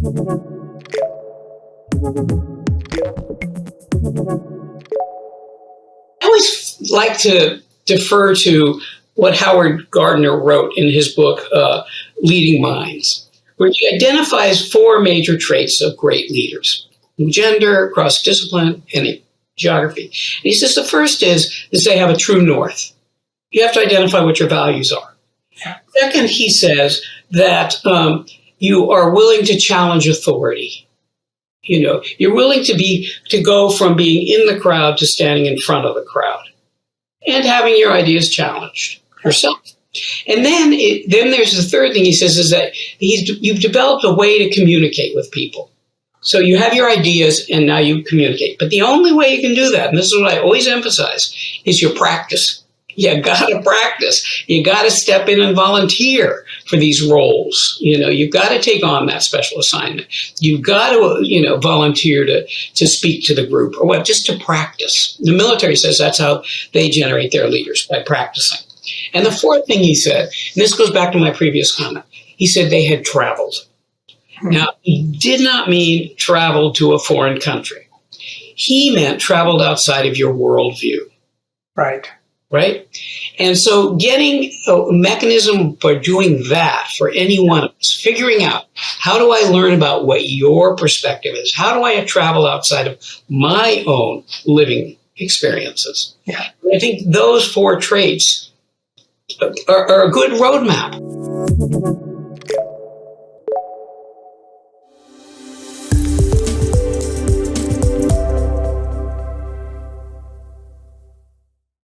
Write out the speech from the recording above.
I always like to defer to what Howard Gardner wrote in his book, Leading Minds, where he identifies 4 major traits of great leaders: gender, cross-discipline, and geography. And he says the first is they have a true north. You have to identify what your values are. Second, he says that you are willing to challenge authority. You know, you're willing to go from being in the crowd to standing in front of the crowd and having your ideas challenged yourself. And then there's the third thing he says is that you've developed a way to communicate with people. So you have your ideas and now you communicate. But the only way you can do that, and this is what I always emphasize, is your practice. You got to practice. You got to step in and volunteer for these roles. You know, you've got to take on that special assignment. You've got to, volunteer to speak to the group or what, just to practice. The military says that's how they generate their leaders, by practicing. And the fourth thing he said, and this goes back to my previous comment, he said they had traveled. Now, he did not mean traveled to a foreign country. He meant traveled outside of your worldview. Right? And so getting a mechanism for doing that for any one of us, figuring out how do I learn about what your perspective is? How do I travel outside of my own living experiences? Yeah. I think those 4 traits are a good roadmap.